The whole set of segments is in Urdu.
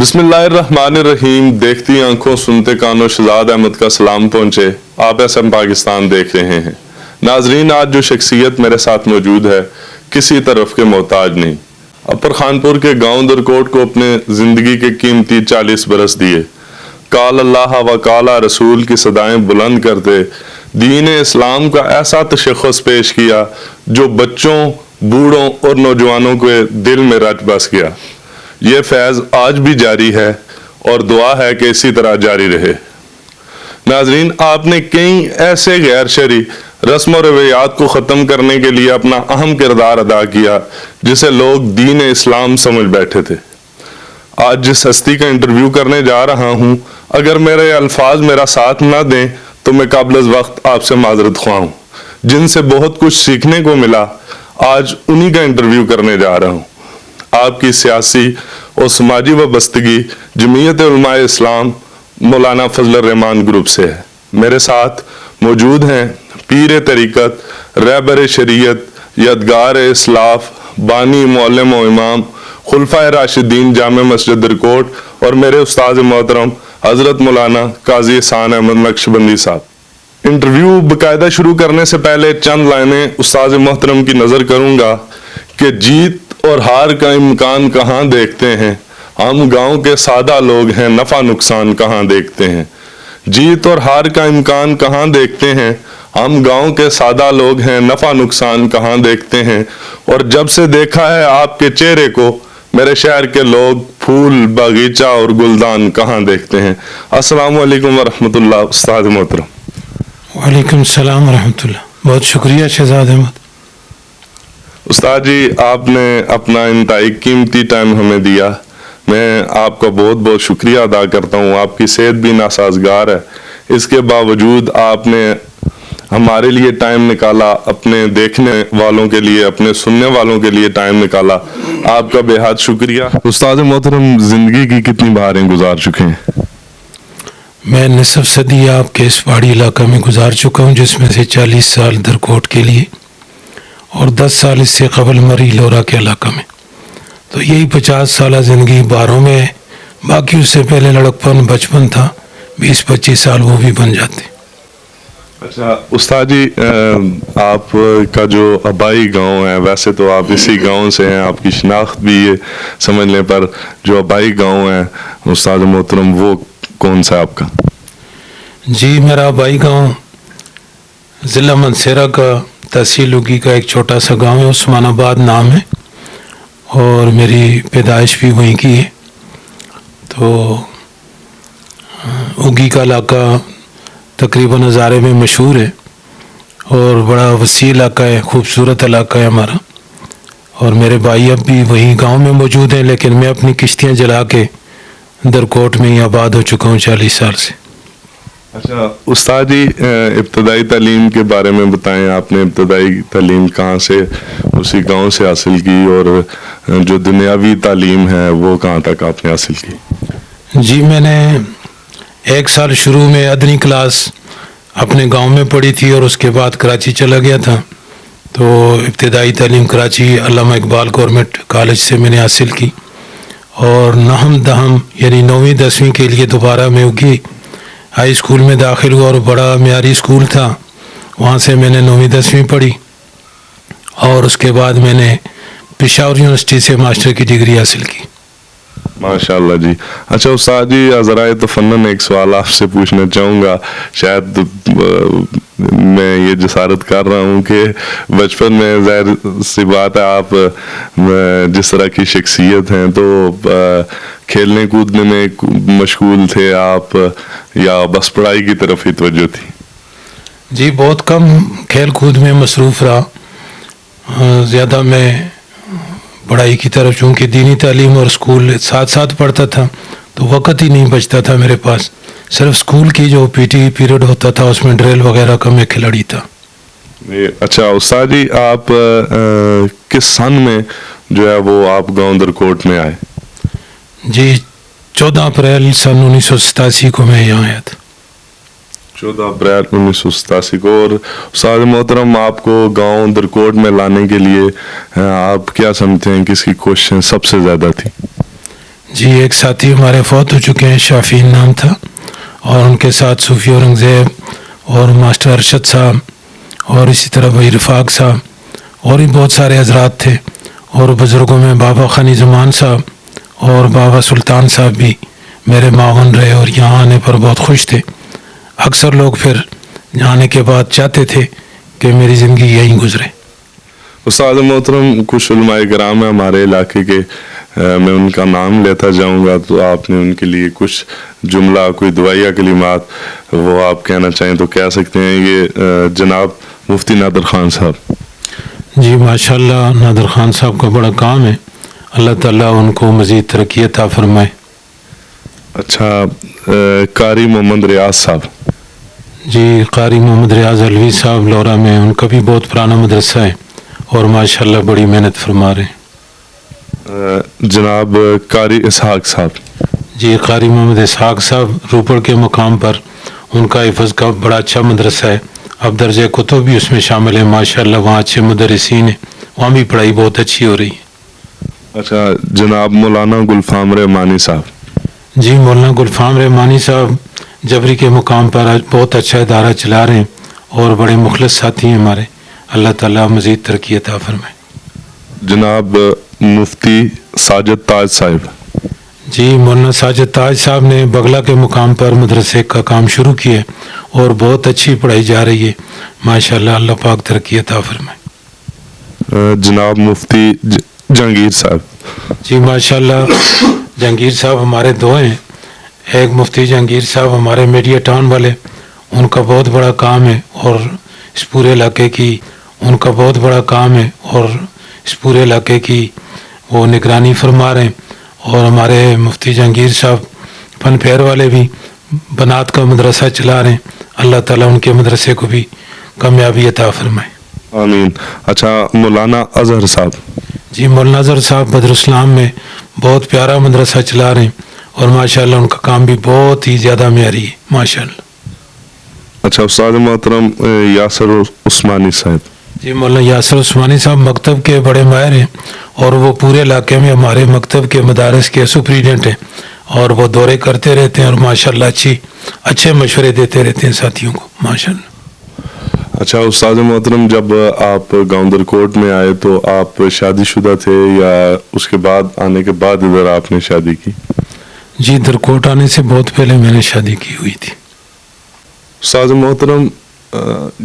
بسم اللہ الرحمن الرحیم. دیکھتی آنکھوں سنتے کانوں شہزاد احمد کا سلام پہنچے. آپ ایس ایم پاکستان دیکھ رہے ہیں. ناظرین، آج جو شخصیت میرے ساتھ موجود ہے کسی طرف کے محتاج نہیں. اپر خانپور کے گاؤں درکوٹ کو اپنے زندگی کے قیمتی 40 برس دیے. قال اللہ و قال رسول کی صدائیں بلند کرتے دین اسلام کا ایسا تشخص پیش کیا جو بچوں، بوڑھوں اور نوجوانوں کے دل میں رچ بس گیا. یہ فیض آج بھی جاری ہے اور دعا ہے کہ اسی طرح جاری رہے. ناظرین، آپ نے کئی ایسے غیر شرعی رسم و روایات کو ختم کرنے کے لیے اپنا اہم کردار ادا کیا جسے لوگ دین اسلام سمجھ بیٹھے تھے. آج جس ہستی کا انٹرویو کرنے جا رہا ہوں، اگر میرے الفاظ میرا ساتھ نہ دیں تو میں قبل از وقت آپ سے معذرت خواہ ہوں. جن سے بہت کچھ سیکھنے کو ملا، آج انہی کا انٹرویو کرنے جا رہا ہوں. آپ کی سیاسی اور سماجی وابستگی جمعیت علماء اسلام مولانا فضل الرحمان گروپ سے ہے. میرے ساتھ موجود ہیں پیر طریقت، رہبر شریعت، یادگار اسلاف، بانی معلم و امام، خلفائے راشدین جامع مسجد درکوٹ اور میرے استاد محترم حضرت مولانا قاضی احسان احمد نقشبندی صاحب. انٹرویو باقاعدہ شروع کرنے سے پہلے چند لائنیں استاد محترم کی نظر کروں گا کہ جیت اور ہار کا امکان کہاں دیکھتے ہیں ہم گاؤں کے سادہ لوگ ہیں، نفع نقصان کہاں دیکھتے ہیں. جیت اور ہار کا امکان کہاں دیکھتے ہیں ہم گاؤں کے سادہ لوگ ہیں، نفع نقصان کہاں دیکھتے ہیں. اور جب سے دیکھا ہے آپ کے چہرے کو میرے شہر کے لوگ پھول، باغیچہ اور گلدان کہاں دیکھتے ہیں. السلام علیکم ورحمۃ اللہ استاد محترم. وعلیکم السلام ورحمۃ اللہ. بہت شکریہ شہزاد احمد. استاد جی، آپ نے اپنا انتہائی قیمتی ٹائم ہمیں دیا. میں آپ کا بہت بہت شکریہ ادا کرتا ہوں. آپ کی صحت بھی ناسازگار ہے، اس کے باوجود آپ نے ہمارے لیے ٹائم نکالا، اپنے دیکھنے والوں کے لیے، اپنے سننے والوں کے لیے ٹائم نکالا. آپ کا بے حد شکریہ. استاد محترم، زندگی کی کتنی بہاریں گزار چکے ہیں؟ میں نصف صدی آپ کے اس پہاڑی علاقہ میں گزار چکا ہوں، جس میں سے 40 سال درکوٹ کے لیے اور 10 سال اس سے قبل مری لورا کے علاقہ میں. تو یہی 50 سالہ زندگی باروں میں ہے. باقی اس سے پہلے لڑکپن، بچپن تھا. 20-25 سال وہ بھی بن جاتے. اچھا استاد جی، آپ کا جو آبائی گاؤں ہے، ویسے تو آپ اسی گاؤں سے ہیں، آپ کی شناخت بھی یہ سمجھ لیں، پر جو آبائی گاؤں ہے استاد محترم وہ کون سا آپ کا؟ جی، میرا آبائی گاؤں ضلع منصیرہ کا تحصیل اگی کا ایک چھوٹا سا گاؤں ہے، عثمان آباد نام ہے، اور میری پیدائش بھی وہیں کی ہے. تو اگی کا علاقہ تقریباً ہزارے میں مشہور ہے اور بڑا وسیع علاقہ ہے، خوبصورت علاقہ ہے ہمارا. اور میرے بھائی اب بھی وہیں گاؤں میں موجود ہیں، لیکن میں اپنی کشتیاں جلا کے درکوٹ میں ہی آباد ہو چکا ہوں 40 سال سے. اچھا استاد جی، ابتدائی تعلیم کے بارے میں بتائیں. آپ نے ابتدائی تعلیم کہاں سے اسی گاؤں سے حاصل کی، اور جو دنیاوی تعلیم ہے وہ کہاں تک آپ نے حاصل کی؟ جی، میں نے 1 سال شروع میں ادنی کلاس اپنے گاؤں میں پڑھی تھی اور اس کے بعد کراچی چلا گیا تھا. تو ابتدائی تعلیم کراچی علامہ اقبال گورنمنٹ کالج سے میں نے حاصل کی، اور نہم دہم یعنی 9ویں 10ویں کے لیے دوبارہ میں اگی ہائی اسکول میں داخل ہوا، اور بڑا معیاری اسکول تھا، وہاں سے میں نے 9ویں 10ویں پڑھی، اور اس کے بعد میں نے پشاور یونیورسٹی سے ماسٹر کی ڈگری حاصل کی. ماشاء اللہ جی. اچھا استاد جی، ذرائع تفنن ایک سوال آپ سے پوچھنا چاہوں گا. شاید میں یہ جسارت کر رہا ہوں کہ بچپن میں ظاہر سی بات ہے آپ جس طرح کی شخصیت ہیں تو کھیلنے کودنے میں مشغول تھے آپ، یا بس پڑھائی کی طرف ہی توجہ تھی؟ جی، بہت کم کھیل کود میں مصروف رہا. زیادہ میں پڑھائی کی طرف، چونکہ دینی تعلیم اور اسکول ساتھ ساتھ پڑھتا تھا تو وقت ہی نہیں بچتا تھا میرے پاس. صرف اسکول کی جو پی ٹی پیریڈ ہوتا تھا اس میں ڈریل وغیرہ کا میں کھلاڑی تھا. اچھا استاد جی، آپ کس سن میں جو ہے وہ آپ گاؤں درکوٹ میں آئے؟ جی، 14 اپریل سن 1987 کو میں یہاں آیا تھا. 14 اپریل 1987 کو. اور استاد محترم، آپ کو گاؤں درکوٹ میں لانے کے لیے آپ کیا سمجھتے ہیں کس کی کوششیں سب سے زیادہ تھی؟ جی ایک ساتھی ہمارے فوت ہو چکے ہیں، شافین نام تھا، اور ان کے ساتھ صوفی اورنگزیب اور ماسٹر ارشد صاحب اور اسی طرح بھائی رفاق صاحب اور بھی بہت سارے حضرات تھے، اور بزرگوں میں بابا خانی زمان صاحب اور بابا سلطان صاحب بھی میرے معاون رہے اور یہاں آنے پر بہت خوش تھے۔ اکثر لوگ پھر آنے کے بعد چاہتے تھے کہ میری زندگی یہیں گزرے۔ استاد محترم، کچھ علماء کرام ہیں ہمارے علاقے کے، میں ان کا نام لیتا جاؤں گا تو آپ نے ان کے لیے کچھ جملہ، کوئی دعائیہ کلمات وہ آپ کہنا چاہیں تو کہہ سکتے ہیں۔ یہ جناب مفتی نادر خان صاحب۔ جی ماشاءاللہ، نادر خان صاحب کا بڑا کام ہے، اللہ تعالیٰ ان کو مزید ترقی عطا فرمائے۔ اچھا، قاری محمد ریاض صاحب۔ جی قاری محمد ریاض علوی صاحب لورا میں، ان کا بھی بہت پرانا مدرسہ ہے اور ماشاءاللہ بڑی محنت فرما رہے ہیں۔ جناب قاری اسحاق صاحب۔ جی قاری محمد اسحاق صاحب روپڑ کے مقام پر، ان کا حفظ کا بڑا اچھا مدرسہ ہے، اب درجہ کتب بھی اس میں شامل ہے ماشاءاللہ، وہاں اچھے مدرسین ہیں، وہاں بھی پڑھائی بہت اچھی ہو رہی ہے۔ اچھا، جناب مولانا گلفام رحمانی صاحب۔ جی مولانا گلفام رحمانی صاحب جبری کے مقام پر آج بہت اچھا ادارہ چلا رہے ہیں اور بڑے مخلص ساتھی ہیں ہمارے، اللہ تعالیٰ مزید ترقی عطا فرمائے۔ جناب مفتی ساجد تاج صاحب۔ جی مولانا ساجد تاج صاحب نے بغلہ کے مقام پر مدرسے کا کام شروع کیا ہے اور بہت اچھی پڑھائی جا رہی ہے ماشاءاللہ، اللہ پاک ترقی عطا فرمائے۔ جناب مفتی جہانگیر صاحب۔ جی ماشاءاللہ، جہانگیر صاحب ہمارے دو ہیں، ایک مفتی جہانگیر صاحب ہمارے میڈیا ٹاؤن والے، ان کا بہت بڑا کام ہے اور اس پورے علاقے کی ان کا بہت بڑا کام ہے اور اس پورے علاقے کی وہ نگرانی فرما رہے ہیں، اور ہمارے مفتی جہانگیر صاحب فن فیئر والے بھی بنات کا مدرسہ چلا رہے ہیں، اللہ تعالیٰ ان کے مدرسے کو بھی کامیابی عطا فرمائے۔ آمین۔ اچھا، مولانا اظہر صاحب۔ جی مولانا اظہر صاحب بدرالسلام میں بہت پیارا مدرسہ چلا رہے ہیں اور ماشاءاللہ ان کا کام بھی بہت ہی زیادہ معیاری ہے ماشاءاللہ۔ اچھا، استاد محترم یاسر عثمانی صاحب۔ جی مولانا یاسر عثمانی صاحب مکتب کے بڑے ماہر ہیں اور وہ پورے علاقے میں ہمارے مکتب کے مدارس کے سپریڈنٹ ہیں، اور وہ دورے کرتے رہتے ہیں اور ماشاءاللہ اچھے مشورے دیتے رہتے ہیں ساتھیوں کو ماشاءاللہ۔ اچھا استاد محترم، جب آپ گاؤندر کوٹ میں آئے تو آپ شادی شدہ تھے یا اس کے بعد آنے کے بعد ادھر آپ نے شادی کی؟ جی درکوٹ آنے سے بہت پہلے میں نے شادی کی ہوئی تھی۔ استاد محترم،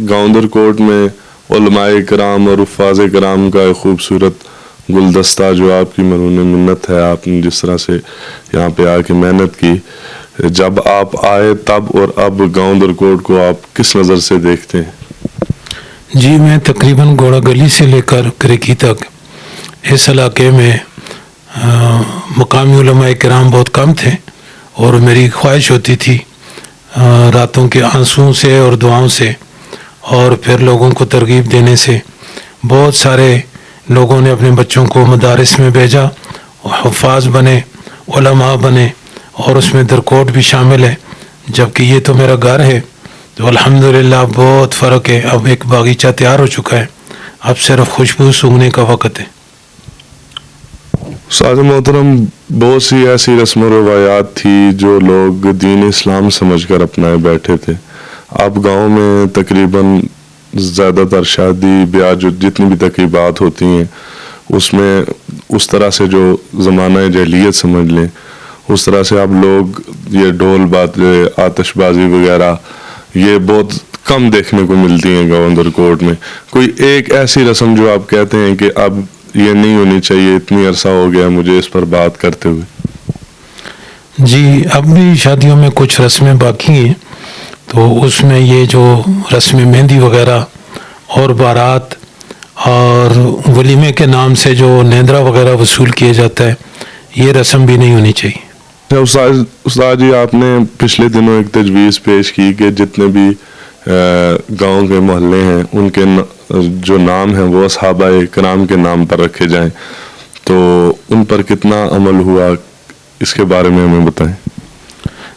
گاؤندر کوٹ میں علماء کرام اور حفاظ کرام کا ایک خوبصورت گلدستہ جو آپ کی مرہون منت ہے، آپ نے جس طرح سے یہاں پہ آ کے محنت کی، جب آپ آئے تب اور اب گاؤندر کوٹ کو آپ کس نظر سے دیکھتے ہیں؟ جی میں تقریباً گوڑا گلی سے لے کر کریکی تک اس علاقے میں مقامی علماء کرام بہت کم تھے، اور میری خواہش ہوتی تھی راتوں کے آنسوؤں سے اور دعاؤں سے اور پھر لوگوں کو ترغیب دینے سے بہت سارے لوگوں نے اپنے بچوں کو مدارس میں بھیجا، حفاظ بنے، علماء بنے، اور اس میں درکوٹ بھی شامل ہے، جبکہ یہ تو میرا گھر ہے، تو الحمدللہ بہت فرق ہے، اب ایک باغیچہ تیار ہو چکا ہے، اب صرف خوشبو سونگھنے کا وقت ہے۔ استاد محترم، بہت سی ایسی رسم و روایات تھی جو لوگ دین اسلام سمجھ کر اپنائے بیٹھے تھے، اب گاؤں میں تقریباً زیادہ تر شادی بیاہ جو جتنی بھی تقریبات ہوتی ہیں اس میں اس طرح سے جو زمانہ جاہلیت سمجھ لیں اس طرح سے اب لوگ یہ ڈھول آتش بازی وغیرہ یہ بہت کم دیکھنے کو ملتی ہیں گاؤندر کوٹ میں۔ کوئی ایک ایسی رسم جو آپ کہتے ہیں کہ اب یہ نہیں ہونی چاہیے، اتنی عرصہ ہو گیا مجھے اس پر بات کرتے ہوئے؟ جی اب بھی شادیوں میں کچھ رسمیں باقی ہیں، تو اس میں یہ جو رسم مہندی وغیرہ اور بارات اور ولیمے کے نام سے جو نیندرا وغیرہ وصول کیا جاتا ہے، یہ رسم بھی نہیں ہونی چاہیے۔ استاد جی، آپ نے پچھلے دنوں ایک تجویز پیش کی کہ جتنے بھی گاؤں کے محلے ہیں ان کے جو نام ہیں وہ صحابہ کرام کے نام پر رکھے جائیں، تو ان پر کتنا عمل ہوا، اس کے بارے میں ہمیں بتائیں۔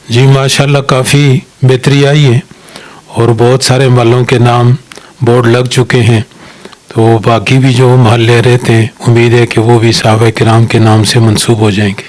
جی ماشاءاللہ کافی بہتری آئی ہے اور بہت سارے محلوں کے نام بورڈ لگ چکے ہیں، تو باقی بھی جو محلے رہتے ہیں امید ہے کہ وہ بھی صحابہ کرام کے نام سے منسوب ہو جائیں گے۔